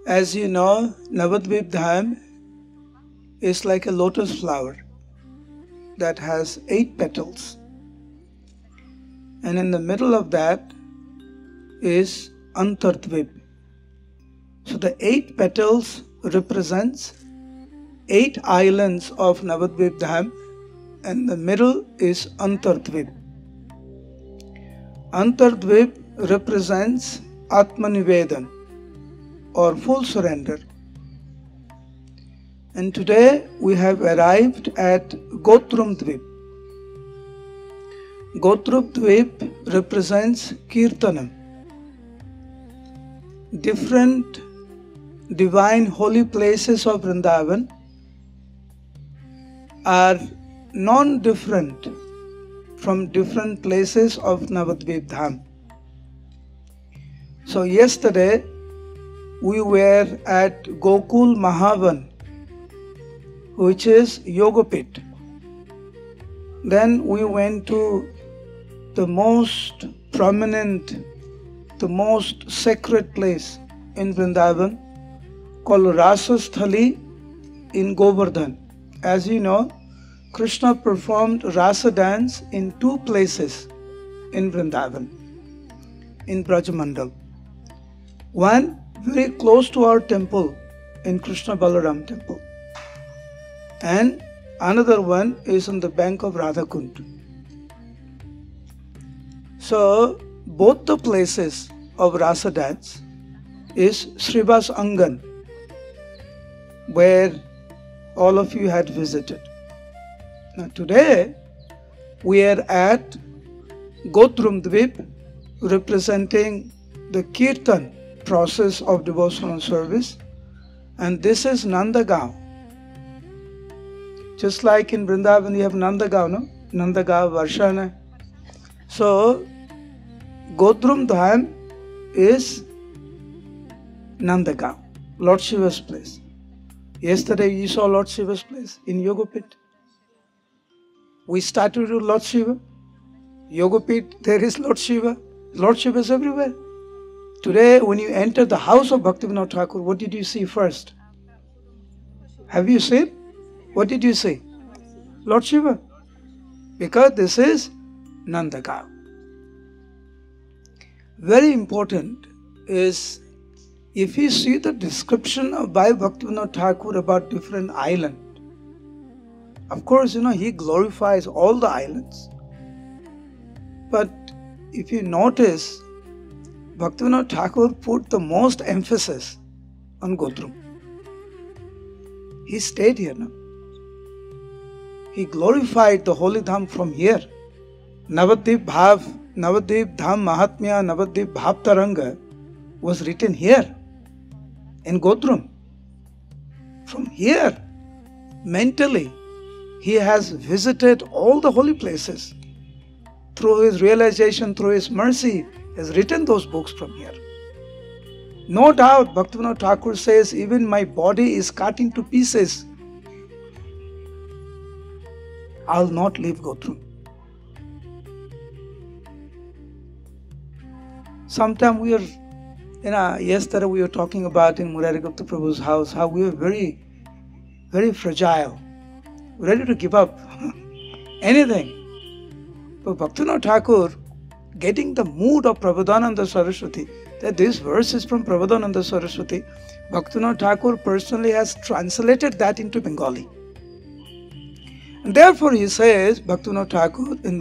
As you know, Navadvip Dham is like a lotus flower that has 8 petals. And in the middle of that is Antardvip. So the 8 petals represents 8 islands of Navadvip Dham, and the middle is Antardvip. Antardvip represents Atmanivedan or full surrender. And today we have arrived at Gotrum Dvip. Gotrum Dvip represents Kirtanam. Different divine holy places of Vrindavan are non-different from different places of Navadvip Dham. So yesterday we were at Gokul Mahavan, which is Yogapit. Then we went to the most prominent, the most sacred place in Vrindavan called Rasasthali in Govardhan. As you know, Krishna performed Rasa dance in 2 places in Vrindavan, in Brajamandal. One very close to our temple, in Krishna Balaram temple. And another one is on the bank of Radhakund. So, both the places of Rasa dance is Srivas Angan, where all of you had visited. Now today we are at Gotrum Dvip, representing the kirtan process of devotional service, and this is Nandagaon. Just like in Vrindavan you have Nandagaon, no? Nandagaon, Varshana. So Gotrum Dham is Nandagaon, Lord Shiva's place. Yesterday you saw Lord Shiva's place in Yogapit. We started with Lord Shiva. Yogapit, there is Lord Shiva. Lord Shiva is everywhere. Today, when you enter the house of Bhaktivinoda Thakur, what did you see first? Have you seen? What did you see? Lord Shiva. Because this is Nandagaon. Very important is, if you see the description by Bhaktivinoda Thakur about different islands, of course, you know, he glorifies all the islands. But if you notice, Bhaktivinoda Thakur put the most emphasis on Gotrum. He stayed here now. He glorified the holy dham from here. Navadvip Dham Mahatmya, Navadvip Bhav Taranga was written here in Gotrum. From here, mentally, he has visited all the holy places. Through his realization, through his mercy, he has written those books from here. No doubt, Bhaktivinoda Thakur says, even my body is cut into pieces, I'll not leave Gotrum. Sometime we are, yesterday we were talking about in Murari Prabhu's house, how we were very, very fragile, ready to give up anything. But Bhaktivinoda Thakur, getting the mood of Prabodhananda Saraswati, that this verse is from Prabodhananda Saraswati, Bhaktivinoda Thakur personally has translated that into Bengali. And therefore he says, Bhaktivinoda Thakur, in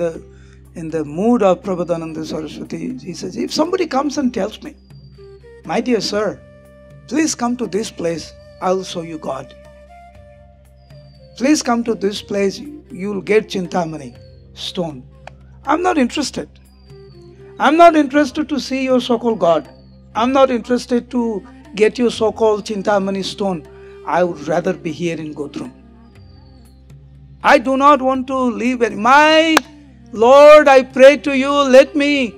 the mood of Prabodhananda Saraswati, he says, if somebody comes and tells me, my dear sir, please come to this place, I'll show you God. Please come to this place, you'll get Chintamani stone. I'm not interested. I'm not interested to see your so-called God. I'm not interested to get your so-called Chintamani stone. I would rather be here in Gotrum. I do not want to leave any. My Lord, I pray to you, let me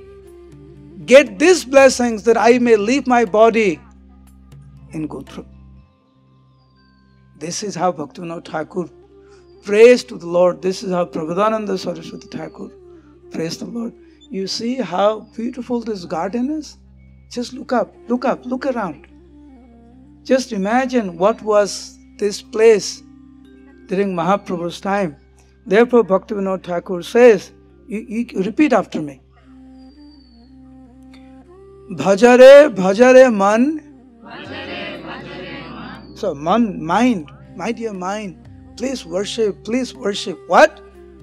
get these blessings that I may leave my body in Gotram. This is how Bhaktivinoda Thakur prays to the Lord. This is how Prabodhananda Saraswati Thakur prays the Lord. You see how beautiful this garden is? Just look up, look around. Just imagine what was this place during Mahaprabhu's time. Therefore, Bhaktivinoda Thakur says, you repeat after me. Bhajare, bhajare man. So, man, mind, my dear mind, please worship, please worship. What?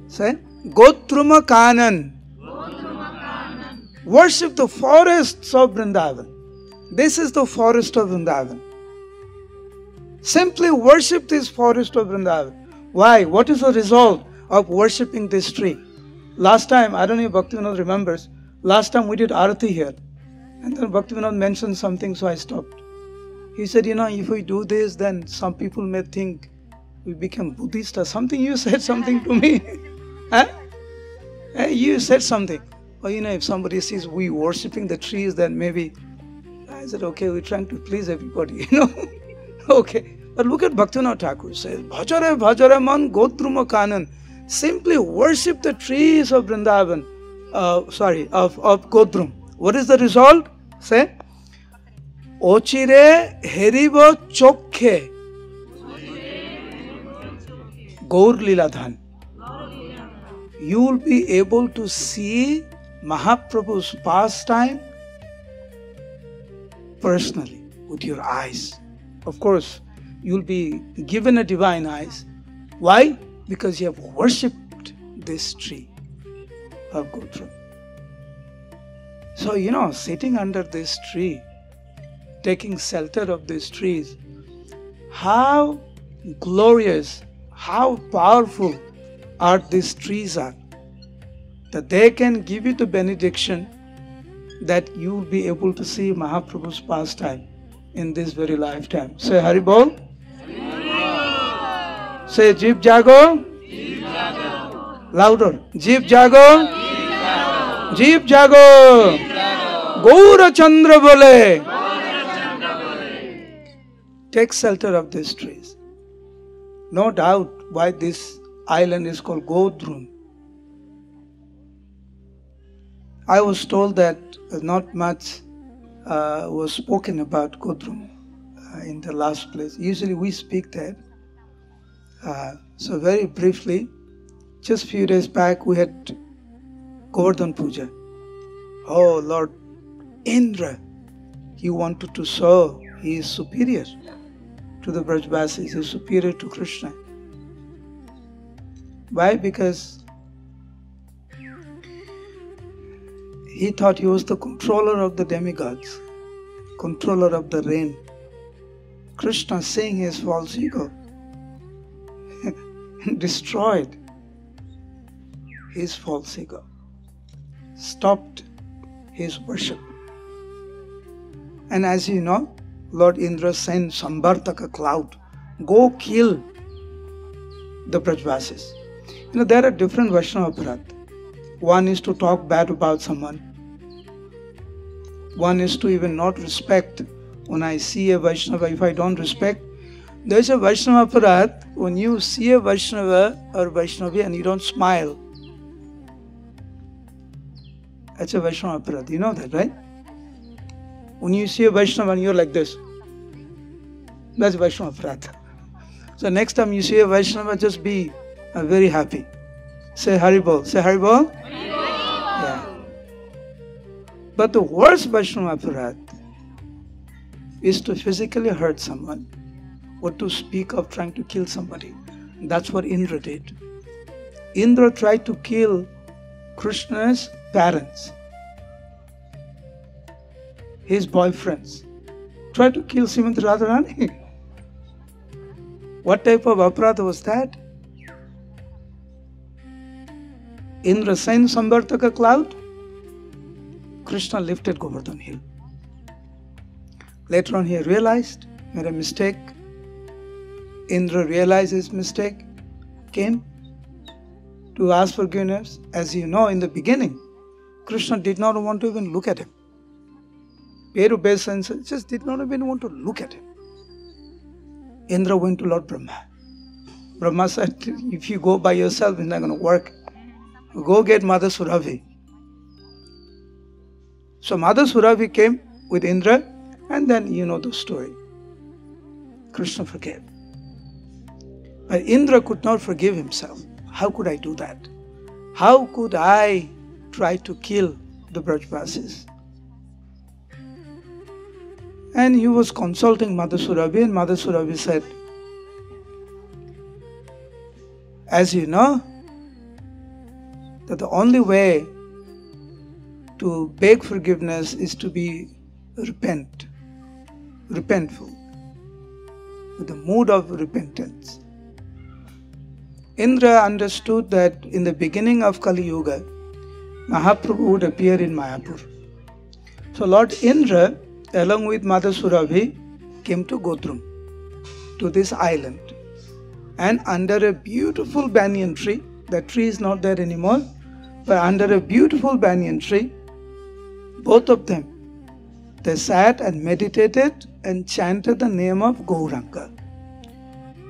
Say, Gotruma Kanan. Worship the forests of Vrindavan. This is the forest of Vrindavan. Simply worship this forest of Vrindavan. Why? What is the result of worshipping this tree? Last time, I don't know if Bhaktivinoda remembers, last time we did Arati here. And then Bhaktivinoda mentioned something, so I stopped. He said, if we do this, then some people may think we become Buddhist or something. You said something to me. Huh? You said something. Or if somebody sees we worshipping the trees, then maybe, I said, okay, we're trying to please everybody, Okay. But look at Bhaktivinoda Thakur says, Bhajare bhajare man gotruma kanan. Simply worship the trees of Vrindavan. Of Godrum. What is the result? Say, Ochire heribo chokhe Gaur Liladhan. You will be able to see Mahaprabhu's pastime personally with your eyes. Of course, you'll be given a divine eyes. Why? Because you have worshipped this tree of Godrum. So, sitting under this tree, taking shelter of these trees, how glorious, how powerful are these trees are, that they can give you the benediction that you will be able to see Mahaprabhu's pastime in this very lifetime. Say Hari Bol. Say Jeep Jago. Louder. Jeep Jago. Jeep Jago. Gaura Chandra Bole. Take shelter of these trees. No doubt why this island is called Godrum. I was told that not much was spoken about Godrum in the last place. Usually we speak that. So very briefly, just a few days back we had Govardhan Puja. Oh Lord Indra, he wanted to show he is superior to the Brajvasis, he is superior to Krishna. Why? Because he thought he was the controller of the demigods, controller of the rain. Krishna, seeing his false ego, destroyed his false ego, stopped his worship. And as you know, Lord Indra sent Sambartaka cloud, go kill the Brajvasis. There are different Vaishnava aparat. One is to talk bad about someone. One is to even not respect. When I see a Vaishnava, if I don't respect, there is a Vaishnava aparat. When you see a Vaishnava or Vaishnavi and you don't smile, that's a Vaishnava aparat. You know that, right? When you see a Vaishnava and you're like this, that's Vaishnava aparat. So next time you see a Vaishnava, just be very happy. Say Haribol. Say Haribol. Yeah. But the worst Vaishnava aparat is to physically hurt someone or to speak of trying to kill somebody. That's what Indra did. Indra tried to kill Krishna's parents, his boyfriends. Tried to kill Srimati Radharani. What type of aparadha was that? Indra sent Sambartaka cloud. Krishna lifted Govardhan hill. Later on he realized, made a mistake. Indra realized his mistake, came to ask forgiveness. As you know, in the beginning, Krishna did not want to even look at him. Peru Besan just did not even want to look at him. Indra went to Lord Brahma. Brahma said, if you go by yourself, it's not going to work. Go get Mother Surabhi. So Mother Surabhi came with Indra, and then you know the story. Krishna forgave. But Indra could not forgive himself. How could I do that? How could I try to kill the Brajvasis? And he was consulting Mother Surabhi, and Mother Surabhi said, as you know, that the only way to beg forgiveness is to be repentful, with the mood of repentance. Indra understood that in the beginning of Kali Yuga, Mahaprabhu would appear in Mayapur. So Lord Indra, along with Mother Surabhi, came to Godrum, to this island. And under a beautiful banyan tree, that tree is not there anymore, but under a beautiful banyan tree, both of them, they sat and meditated and chanted the name of Gauranga.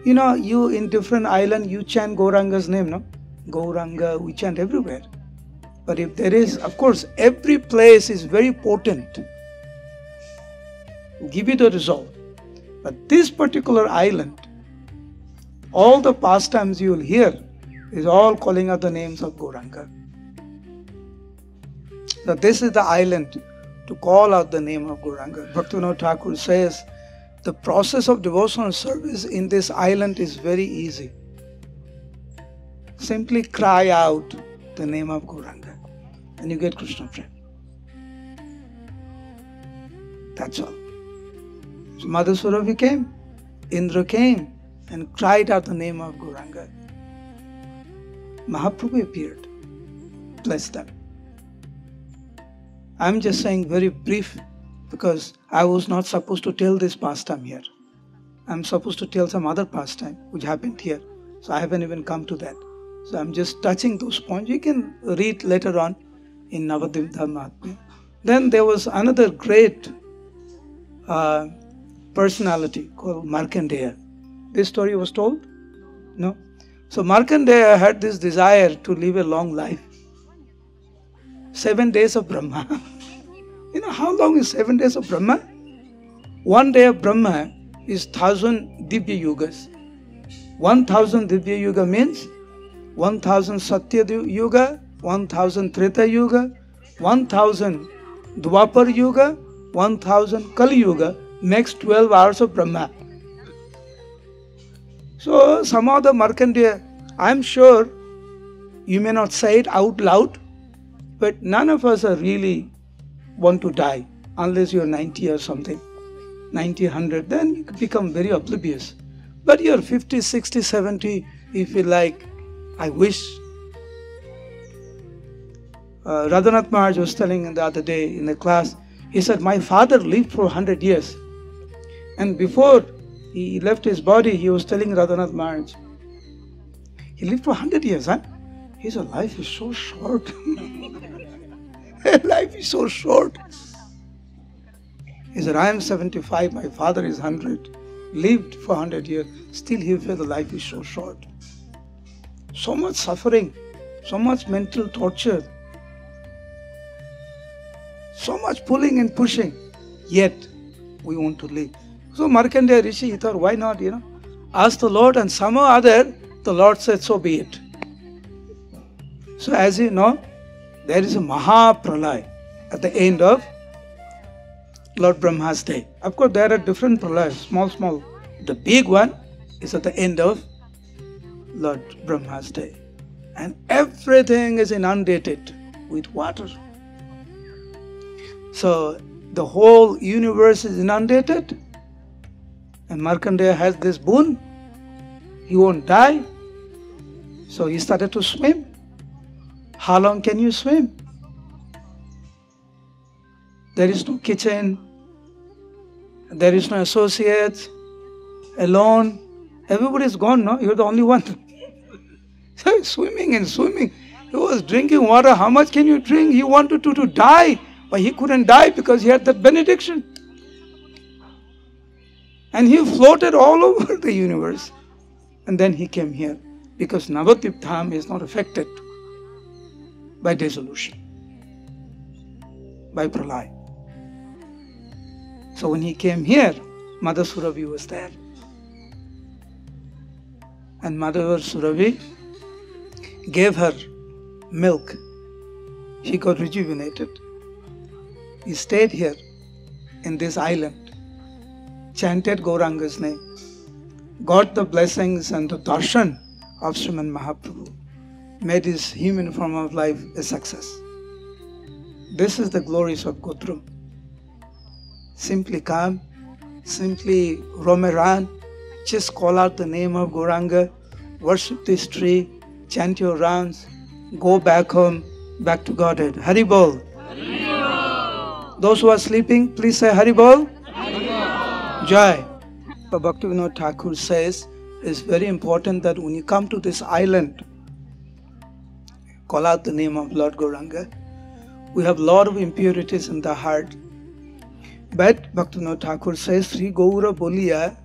You know, you in different islands, you chant Gauranga's name, no? Gauranga, we chant everywhere. But if there is, of course, every place is very potent. Give you the result. But this particular island, all the pastimes you will hear is all calling out the names of Gauranga. So this is the island to call out the name of Gauranga. Bhaktivinoda Thakur says, the process of devotional service in this island is very easy. Simply cry out the name of Gauranga and you get Krishna prem. That's all. So Mother Surabhi came, Indra came and cried out the name of Gauranga. Mahaprabhu appeared. Bless them. I'm just saying very brief because I was not supposed to tell this pastime here. I'm supposed to tell some other pastime which happened here. So I haven't even come to that. So I'm just touching those points. You can read later on in Navadvip Dhammahatmya. Then there was another great personality called Markandeya. This story was told? No? So Markandeya had this desire to live a long life. 7 days of Brahma. You know how long is 7 days of Brahma? 1 day of Brahma is 1000 Divya Yugas. 1000 Divya Yuga means 1000 Satya Yuga, 1000 Treta Yuga, 1000 Dwapar Yuga, 1000 Kali Yuga makes 12 hours of Brahma. So somehow the Markandeya, I'm sure you may not say it out loud, but none of us are really want to die unless you're 90 or something, 90, 100, then you become very oblivious. But you're 50, 60, 70, you feel like, I wish. Radhanath Maharaj was telling the other day in the class, he said, my father lived for 100 years. And before he left his body, he was telling Radhanath Maharaj, he lived for 100 years, huh? He said, life is so short. Life is so short. He said, I am 75, my father is 100. Lived for 100 years. Still he felt the life is so short. So much suffering, so much mental torture, so much pulling and pushing. Yet we want to live. So Markandeya Rishi, he thought, why not, ask the Lord, and somehow or other, the Lord said, so be it. So as you know, there is a Mahapralaya at the end of Lord Brahma's day. Of course, there are different pralayas, small. The big one is at the end of Lord Brahma's day. And everything is inundated with water. So the whole universe is inundated. And Markandeya has this boon. He won't die. So he started to swim. How long can you swim? There is no kitchen. There is no associates. Alone. Everybody is gone, no? You're the only one. So swimming and swimming. He was drinking water. How much can you drink? He wanted to die. But he couldn't die because he had that benediction. And he floated all over the universe. And then he came here. Because Navadvip Dham is not affected by dissolution, by pralaya. So when he came here, Mother Surabhi was there. and Mother Surabhi gave her milk. She got rejuvenated. He stayed here in this island, chanted Gauranga's name, got the blessings and the darshan of Sriman Mahaprabhu, made his human form of life a success. This is the glories of Gotram. Simply come, simply roam around, just call out the name of Gauranga, worship this tree, chant your rounds, go back home, back to Godhead. Hari Bol. Those who are sleeping, please say Hari Bol. Jai. Bhaktivinoda Thakur says it's very important that when you come to this island, call out the name of Lord Gauranga. We have a lot of impurities in the heart. But Bhaktivinoda Thakur says, Sri Gaura Bolia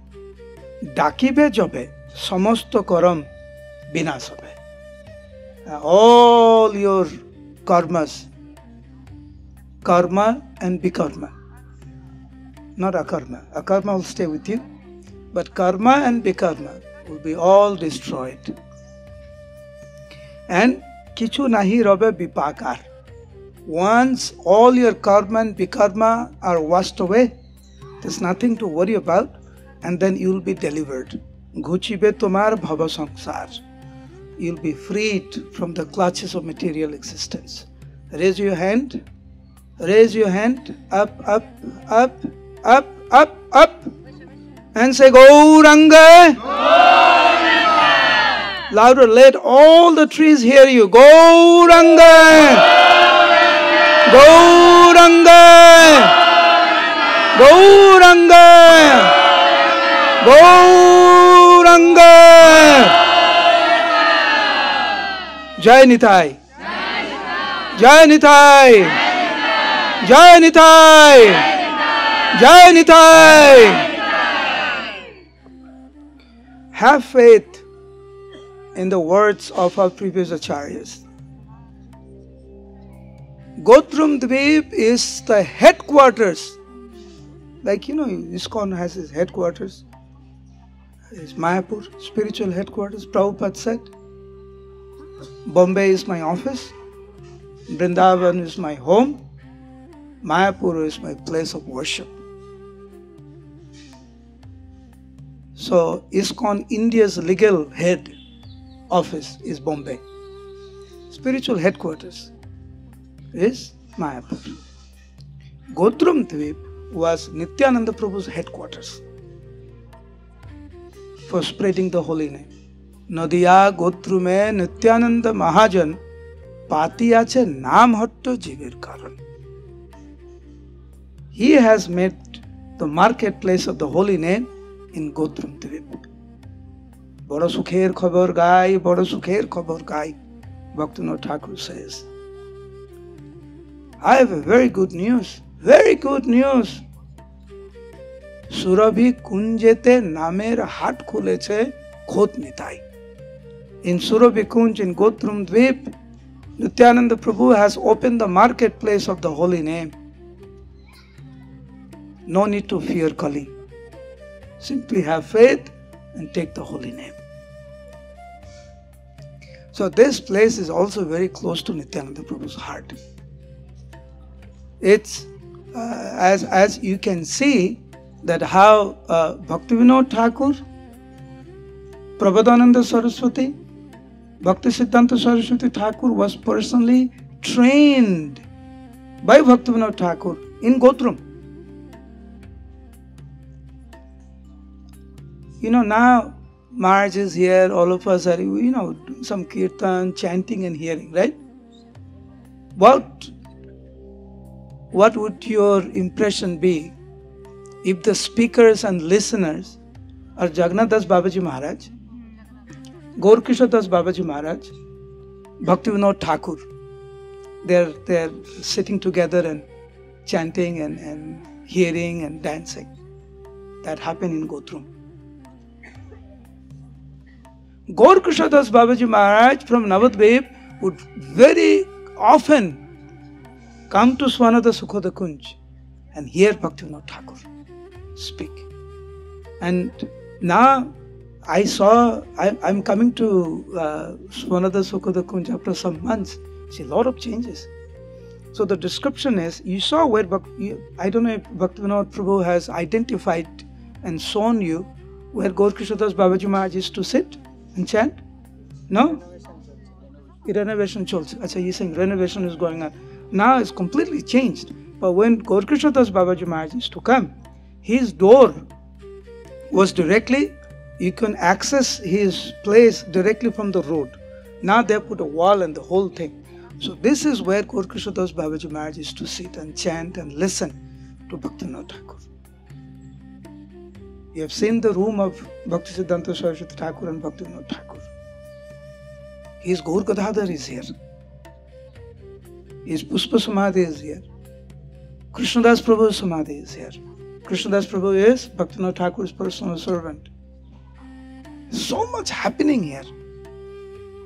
Dakibe Jobe Samasto Karam Binasabe. All your karmas, karma and bikarma, not akarma. Akarma will stay with you, but karma and bikarma will be all destroyed. And kichu nahi rabe bipakar. Once all your karma and bikarma are washed away, there's nothing to worry about, and then you will be delivered. Ghuchibe tomar bhava sansar. You'll be freed from the clutches of material existence. Raise your hand. Raise your hand. Up, up, up, up, up, up. And say, Gauranga. Gauranga. Louder, let all the trees hear you. Gauranga. Gauranga. Gauranga. Gauranga. Jai Nitai. Jai Nitai. Jai Nitai. Jai Nitai. Have faith in the words of our previous acharyas. Gotram Dvip is the headquarters. Like, ISKCON has its headquarters. It's Mayapur, spiritual headquarters. Prabhupada said, Bombay is my office. Vrindavan is my home. Mayapur is my place of worship. So, ISKCON India's legal head office is Bombay. Spiritual headquarters is Mayapur. Gotram Dvip was Nityananda Prabhu's headquarters for spreading the holy name. NADIA Gotrume Nityananda Mahajan Pati ache naam hatto jiver karan. He has made the marketplace of the holy name in Gotram Dvip. Bada sukher khabar gai, bada sukher khabar gai, Bhaktivinoda Thakur says. I have a very good news. Very good news. Surabhi Kunjete namer hat khuleche khot nitai. In Surabhi Kunj in Gotram Dvip, Nityananda Prabhu has opened the marketplace of the holy name. No need to fear Kali. Simply have faith and take the holy name. So this place is also very close to Nityananda Prabhu's heart. It's as you can see that how Bhaktivinoda Thakur, Prabodhananda Saraswati, Bhaktisiddhanta Saraswati Thakur was personally trained by Bhaktivinoda Thakur in Gotram. Now Maharaj is here, all of us are, doing some kirtan, chanting and hearing, right? What would your impression be if the speakers and listeners are Jagannath Das Babaji Maharaj, Gaurkishore Das Babaji Maharaj, Bhaktivinoda Thakur? They're sitting together and chanting and hearing and dancing. That happened in Gotram. Gaurkishore Das Babaji Maharaj from Navadvip would very often come to Swanada Sukhoda Kunj and hear Bhaktivinoda Thakur speak. And now I'm coming to Swanada Sukada Kunj after some months. See, a lot of changes. So the description is, you saw where, I don't know if Bhaktivinoda Prabhu has identified and shown you where Gaur Krishna Das Babaji Maharaj used to sit and chant? No? Renovation cholse. Achha, he's saying renovation is going on. Now it's completely changed. But when Gaur Krishna Das Babaji Maharaj used to come, his door was directly, you can access his place directly from the road. Now they put a wall and the whole thing. So this is where Gaur Krishna Das Babaji Maharaj used to sit and chant and listen to Bhaktivinoda Thakur. You have seen the room of Bhakti Siddhanta Saraswati Thakur and Bhaktivinoda Thakur. His Gaur Gadadhar is here. His Pushpa Samadhi is here. Krishnadas Prabhu's Samadhi is here. Krishnadas Prabhu is Bhaktivinoda Thakur's personal servant. So much happening here.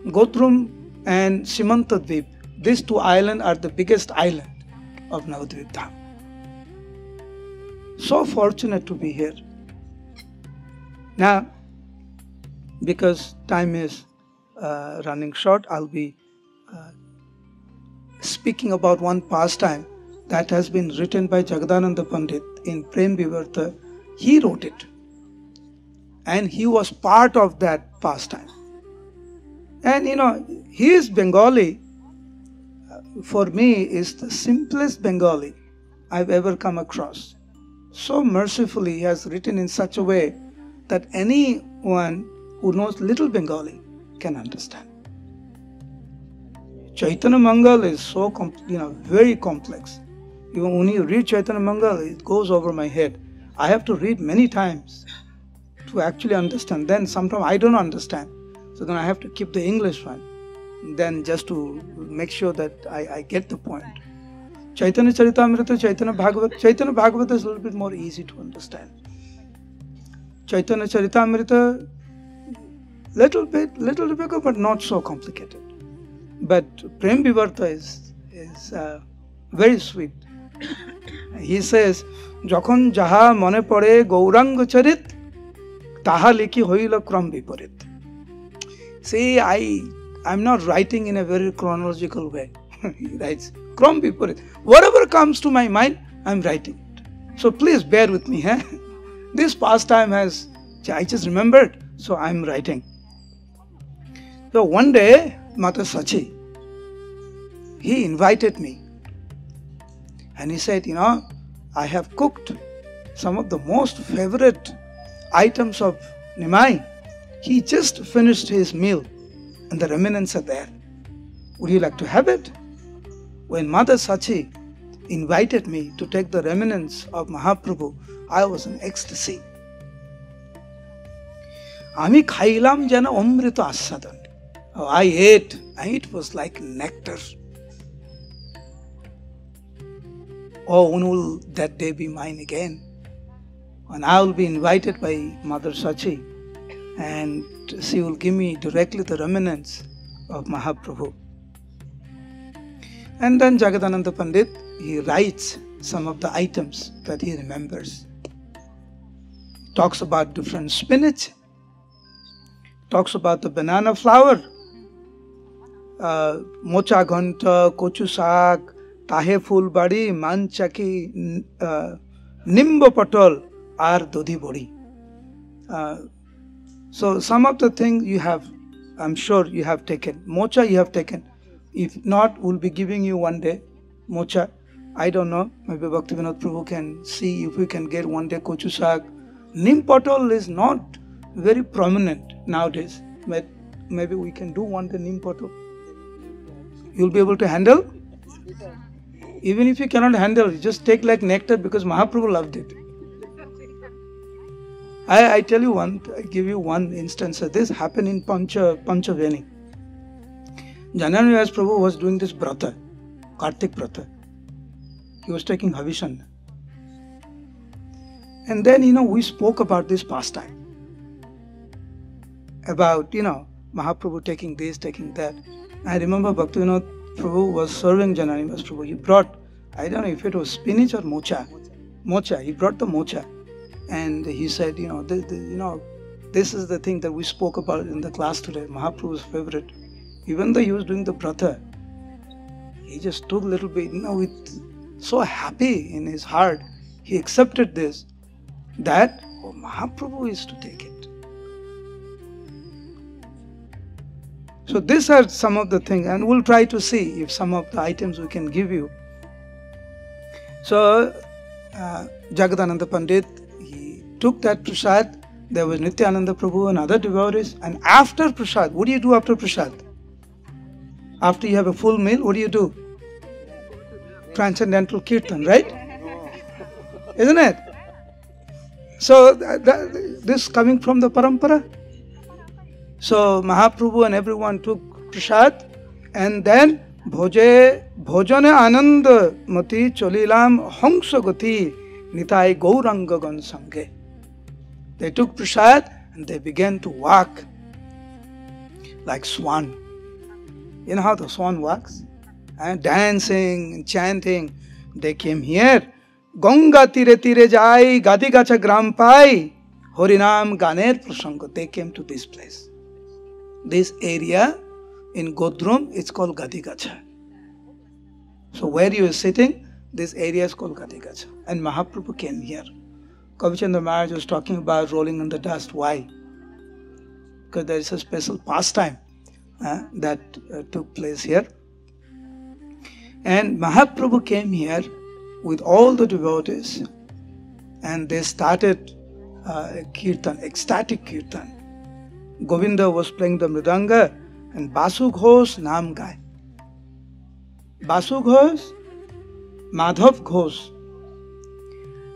Gotrum and Simantadvip, these two islands are the biggest island of Navadvip Dham. So fortunate to be here. Now, because time is running short, I'll be speaking about one pastime that has been written by Jagadananda Pandit in Prem Vivarta. He wrote it. And he was part of that pastime. And he is Bengali. For me, is the simplest Bengali I've ever come across. So mercifully, he has written in such a way that anyone who knows little Bengali can understand. Chaitanya Mangal is so very complex. Even when you read Chaitanya Mangal, it goes over my head. I have to read many times to actually understand. Then sometimes I don't understand. So then I have to keep the English one. Then just to make sure that I get the point. Chaitanya Charitamrita, Chaitanya Bhagavat is a little bit more easy to understand. Chaitanya Charitamrita, little bit, but not so complicated. But Prem Vivarta is very sweet. He says, Jokhon jaha mone pore Gaurang charit, taha liki hoila kram viparit. See, I'm not writing in a very chronological way. He writes, kram viparit. Whatever comes to my mind, I'm writing it. So please bear with me. This pastime I just remembered, so I'm writing. So one day, Mata Sachi, he invited me. And he said, I have cooked some of the most favorite items of Nimai. He just finished his meal and the remnants are there. Would you like to have it? When Mother Sachi invited me to take the remnants of Mahaprabhu, I was in ecstasy. Ami khailam jana amrita asadan. I ate, and it was like nectar. Oh, when will that day be mine again? And I will be invited by Mother Sachi, and she will give me directly the remnants of Mahaprabhu. And then Jagadananda Pandit, he writes some of the items that he remembers. Talks about different spinach, talks about the banana flower, mocha ghanta, kochu saag, tahe phul badi, man chaki, nimba patol, ar dodhi bodi. So some of the things you have, I'm sure you have taken. Mocha you have taken. If not, we'll be giving you one day mocha. I don't know. Maybe Bhaktivinoda Prabhu can see if we can get one day kochu saag. Nim patol is not very prominent nowadays, but maybe we can do one day nim patol. You'll be able to handle? Even if you cannot handle, just take like nectar because Mahaprabhu loved it. I tell you one, I give you one instance. This happened in Panchaveni. Janani Prabhu was doing this brata, Kartik brata. He was taking Havishan. And then, we spoke about this pastime. About, Mahaprabhu taking this, taking that. I remember Bhaktivinoda Prabhu was serving Janani Prabhu. He brought, I don't know if it was spinach or mocha. Mocha. He brought the mocha. And he said, this this is the thing that we spoke about in the class today. Mahaprabhu's favorite. Even though he was doing the brata, he just took a little bit, with so happy in his heart. He accepted this, that Mahaprabhu is to take it. So these are some of the things, and we'll try to see if some of the items we can give you. So Jagadananda Pandit, he took that prasad. There was Nityananda Prabhu and other devotees. And after prasad, what do you do after prasad? After you have a full meal, what do you do? Transcendental kirtan, right? Isn't it? So this coming from the parampara. So Mahaprabhu and everyone took prasad, and then bhojane ananda mati cholilam hangsa gati nitai gauranga gan sange. They took prasad and they began to walk like swan. You know how the swan walks? And dancing and chanting. They came here. Ganga tire tire jai gadi gacha gram pai harinam ganer prasanga. They came to this place. This area in Godrum, it's called Gadi Gacha. So where you are sitting, this area is called Gadi Gacha. And Mahaprabhu came here. Kavichandra Maharaj was talking about rolling in the dust. Why? Because there is a special pastime that took place here. And Mahaprabhu came here with all the devotees, and they started kirtan, ecstatic kirtan. Govinda was playing the mridanga, and Basu Ghosh naam gai. Basu Ghosh, Madhav Ghosh,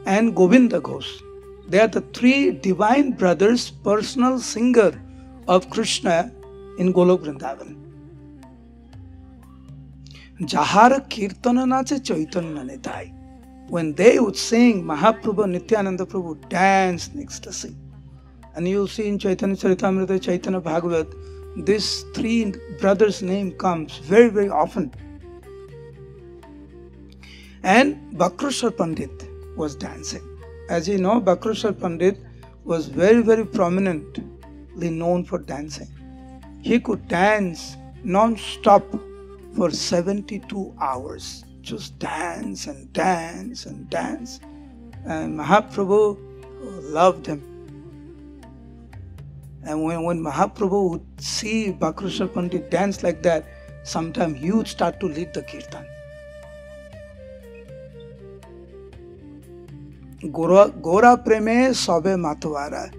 and Govinda Ghosh. They are the three divine brothers, personal singer of Krishna in Golok Vrindavan. Jahara Kirtana nache Chaitanya Nitai. When they would sing, Mahaprabhu and Nityananda Prabhu dance in ecstasy. And you'll see in Chaitanya Charitamrita, Chaitanya Bhagavat, these three brothers' name comes very, very often. And Bakrashar Pandit was dancing. As you know, Bakrashar Pandit was very, very prominently known for dancing. He could dance non-stop for 72 hours. Just dance and dance and dance. And Mahaprabhu loved him. And when Mahaprabhu would see Bakrashar Pandit dance like that, sometime he would start to lead the kirtan. Gora preme sobe matwara.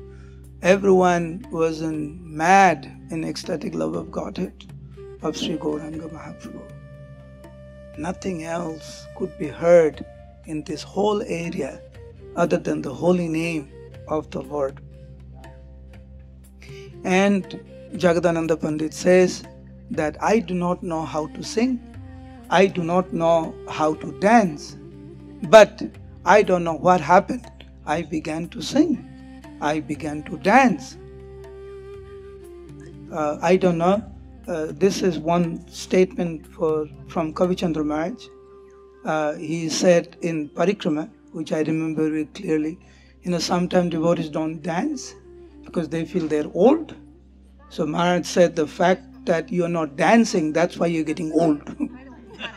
Everyone was mad in ecstatic love of Godhead of Sri Gauranga Mahaprabhu. Nothing else could be heard in this whole area other than the holy name of the Lord. And Jagadananda Pandit says that I do not know how to sing, I do not know how to dance, but I don't know what happened. I began to sing, I began to dance. I don't know. This is one statement from Kavichandra Maharaj. He said in Parikrama, which I remember very clearly, sometimes devotees don't dance because they feel they're old. So Maharaj said the fact that you're not dancing, that's why you're getting old.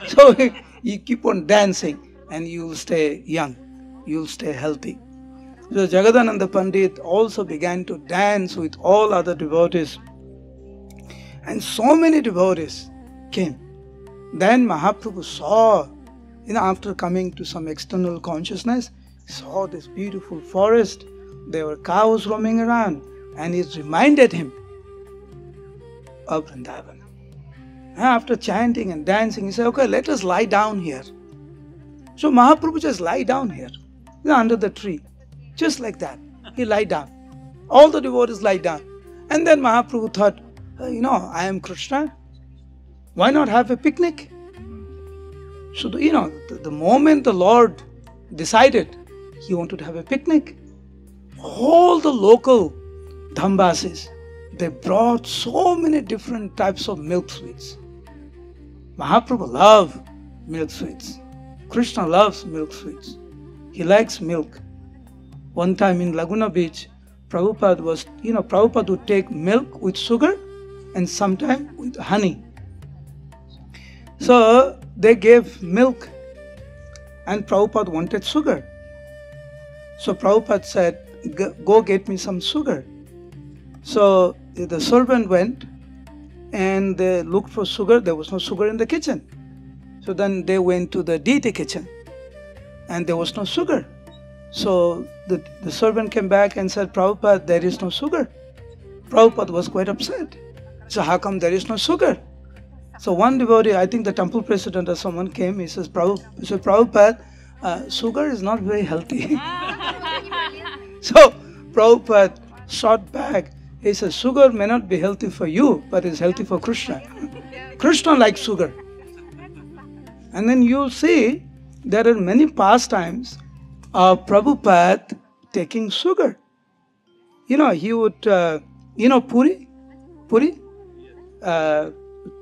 So you keep on dancing and you'll stay young, you'll stay healthy. So Jagadananda Pandit also began to dance with all other devotees. And so many devotees came. Then Mahaprabhu saw, after coming to some external consciousness, saw this beautiful forest. There were cows roaming around, and it reminded him of Vrindavan. After chanting and dancing, he said, okay, let us lie down here. So Mahaprabhu just lie down here, under the tree. Just like that. He lie down. All the devotees lie down. And then Mahaprabhu thought, I am Krishna. Why not have a picnic? So, the moment the Lord decided he wanted to have a picnic, all the local dhambasis, they brought so many different types of milk sweets. Mahaprabhu loves milk sweets. Krishna loves milk sweets. He likes milk. One time in Laguna Beach, Prabhupada was, Prabhupada would take milk with sugar and sometimes with honey. So they gave milk and Prabhupada wanted sugar. So Prabhupada said, go get me some sugar. So the servant went and they looked for sugar. There was no sugar in the kitchen. So then they went to the deity kitchen and there was no sugar. So the servant came back and said, Prabhupada, there is no sugar. Prabhupada was quite upset. So how come there is no sugar? So one devotee, I think the temple president or someone came, he says, Prabhupada, sugar is not very healthy. So Prabhupada shot back. He says, sugar may not be healthy for you, but it's healthy for Krishna. Krishna likes sugar. And then you'll see there are many pastimes of Prabhupada taking sugar. He would, Puri?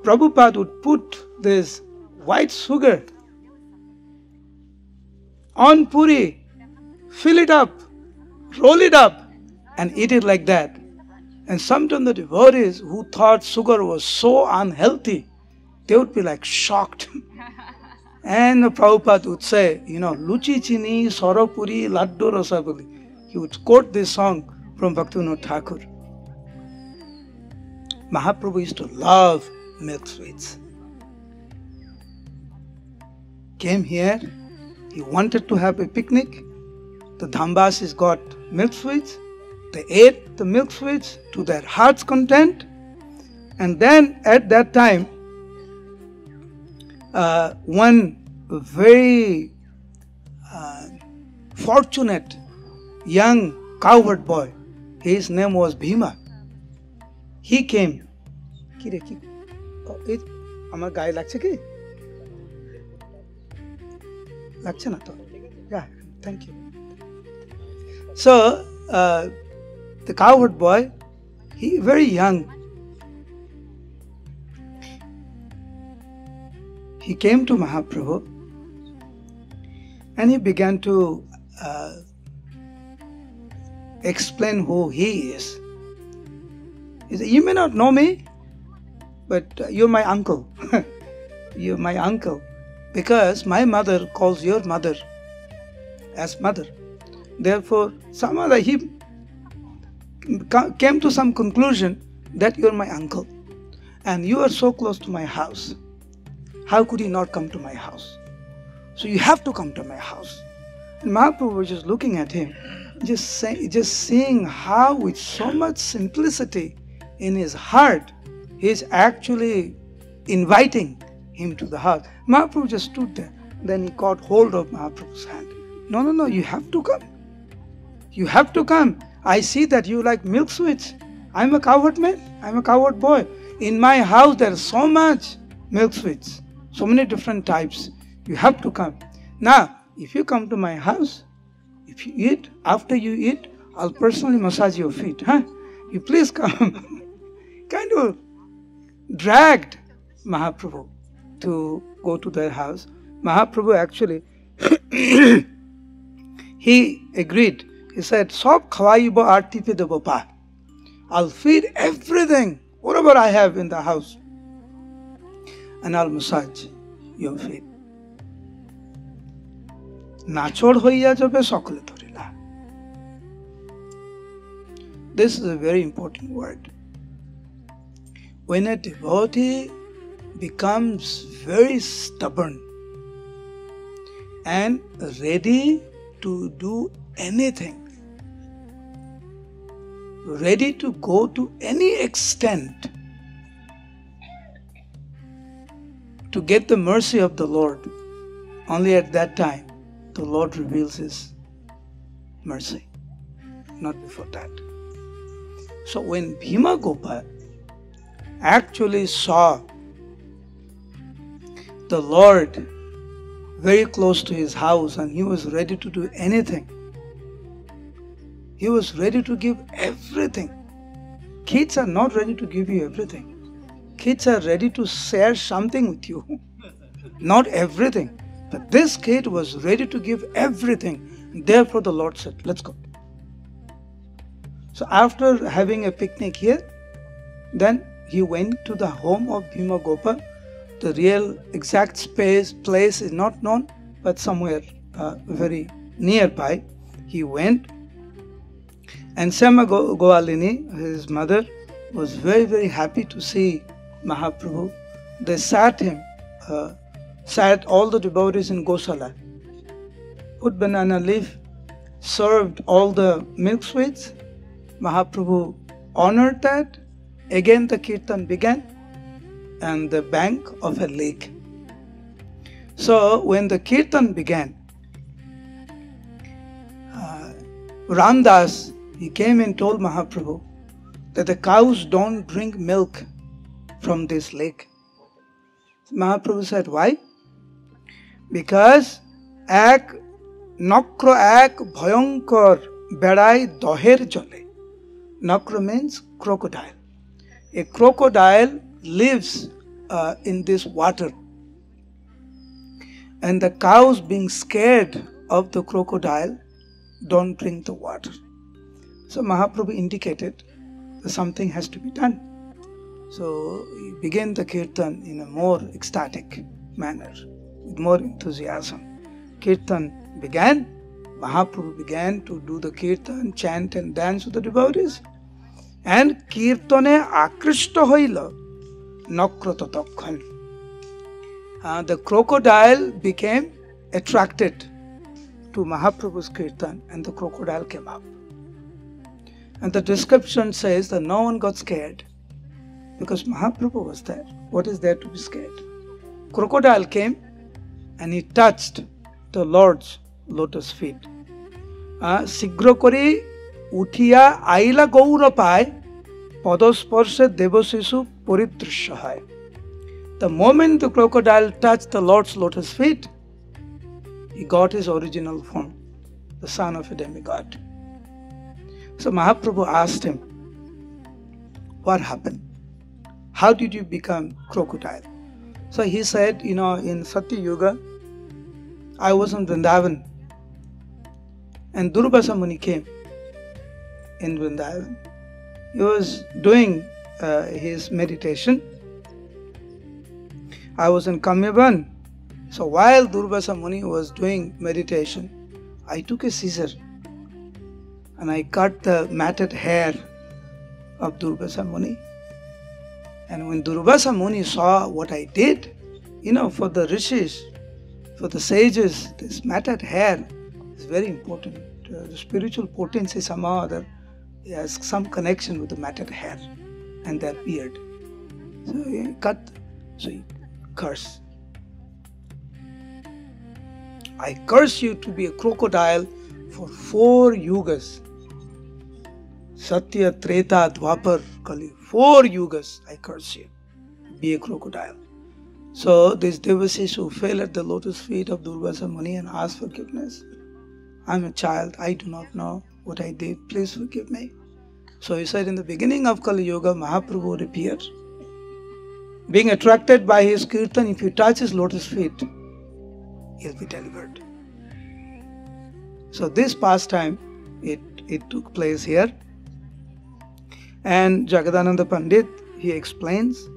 Prabhupada would put this white sugar on Puri, fill it up, roll it up, and eat it like that. And sometimes the devotees who thought sugar was so unhealthy, they would be like shocked. And Prabhupada would say, Luchi chini, Sorapuri, Laddu Rasabali. He would quote this song from Bhaktivinoda Thakur. Mahaprabhu used to love milk sweets. Came here, he wanted to have a picnic. The Dhambasis got milk sweets. They ate the milk sweets to their heart's content. And then at that time, one very fortunate young cowherd boy, his name was Bhima. He came. Amar guy lagche ki? Lagche na to? Yeah, thank you. So, the cowherd boy, he very young. He came to Mahaprabhu and he began to explain who he is. He said, you may not know me, but you're my uncle. You're my uncle. Because my mother calls your mother as mother. Therefore, somehow he came to some conclusion that you're my uncle. And you are so close to my house. How could he not come to my house? So you have to come to my house. And Mahaprabhu was just looking at him, just seeing how with so much simplicity in his heart, he is actually inviting him to the house. Mahaprabhu just stood there. Then he caught hold of Mahaprabhu's hand. No, you have to come. You have to come. I see that you like milk sweets. I'm a cowherd man. I'm a cowherd boy. In my house there is so much milk sweets. So many different types. You have to come. Now, if you come to my house, if you eat, after you eat, I'll personally massage your feet. Huh? You please come. Kind of dragged Mahaprabhu to go to their house. Mahaprabhu actually, he agreed. He said, Sob khawaibo aarti pe debo pa. I'll feed everything, whatever I have in the house. And I'll massage your feet. Nachod hoiya jabe sokle thorila. This is a very important word. When a devotee becomes very stubborn and ready to do anything, ready to go to any extent to get the mercy of the Lord, only at that time the Lord reveals His mercy, not before that. So when Bhima Gopal actually saw the Lord very close to his house and he was ready to do anything, he was ready to give everything. Kids are not ready to give you everything. Kids are ready to share something with you, not everything. But this kid was ready to give everything. Therefore the Lord said, let's go. So after having a picnic here, then he went to the home of Bhima Gopal. The real exact place is not known, but somewhere very nearby. He went, and Syama Goalini, his mother, was very, very happy to see Mahaprabhu. They sat all the devotees in Gosala, put banana leaf, served all the milk sweets. Mahaprabhu honored that. Again the kirtan began on the bank of a lake. So when the kirtan began, Ramdas, he came and told Mahaprabhu that the cows don't drink milk from this lake. Mahaprabhu said, why? Because ek nakro ek bhayankar bedai doher jale. Nakro means crocodile. A crocodile lives in this water, and the cows, being scared of the crocodile, don't drink the water. So Mahaprabhu indicated that something has to be done. So he began the kirtan in a more ecstatic manner, with more enthusiasm. Kirtan began. Mahaprabhu began to do the kirtan, chant and dance with the devotees. And kirtane akrishta hoila nakrata takkhan. The crocodile became attracted to Mahaprabhu's kirtan, and the crocodile came up. And the description says that no one got scared because Mahaprabhu was there. What is there to be scared? Crocodile came and he touched the Lord's lotus feet. Sigro kore উঠিয়া আইলা গৌর পায় পদস্পর্শে দেবশিশু পরিদৃশ্য হয়. The moment the crocodile touched the Lord's lotus feet, he got his original form, the son of a demigod. So Mahaprabhu asked him, what happened? How did you become crocodile? So he said, in Satya Yuga, I was in Vrindavan, and Durvasa Muni came in Vrindavan. He was doing his meditation. I was in Kamyaban. So while Durvasa Muni was doing meditation, I took a scissor and I cut the matted hair of Durvasa Muni. And when Durvasa Muni saw what I did, for the rishis, for the sages, this matted hair is very important. The spiritual potency somehow or other has some connection with the matted hair and their beard. So he cut, so he cursed. I curse you to be a crocodile for 4 yugas. Satya, Treta, Dwapar, Kali. 4 yugas I curse you. Be a crocodile. So these devotees who fell at the lotus feet of Durvasa Muni and asked forgiveness. I'm a child, I do not know what I did, please forgive me. So he said in the beginning of Kali Yuga, Mahaprabhu would appear. Being attracted by his kirtan, if you touch his lotus feet, he'll be delivered. So this pastime, it took place here. And Jagadananda Pandit, he explains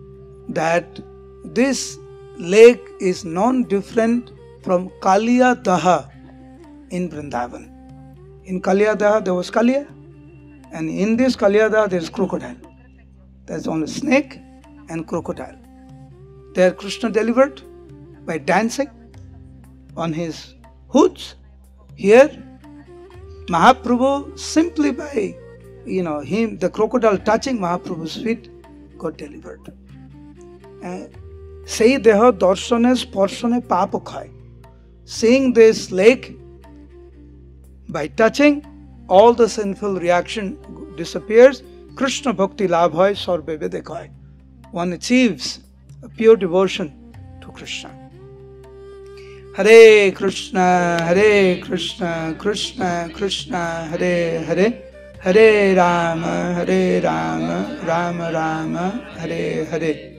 that this lake is non-different from Kaliya Daha in Vrindavan. In Kaliya Daha there was Kaliya, and in this Kaliya Daha there is crocodile. There's only snake and crocodile. There Krishna delivered by dancing on his hoods. Here Mahaprabhu, simply by the crocodile touching Mahaprabhu's feet, got delivered. Sei deha darshane sparshane papa khai. Seeing this lake, by touching, all the sinful reaction disappears. Krishna bhakti labh hoy sarve vede khai. One achieves a pure devotion to Krishna. Hare Krishna, Krishna Krishna, Hare Hare, Hare Rama, Rama Rama, Hare Hare.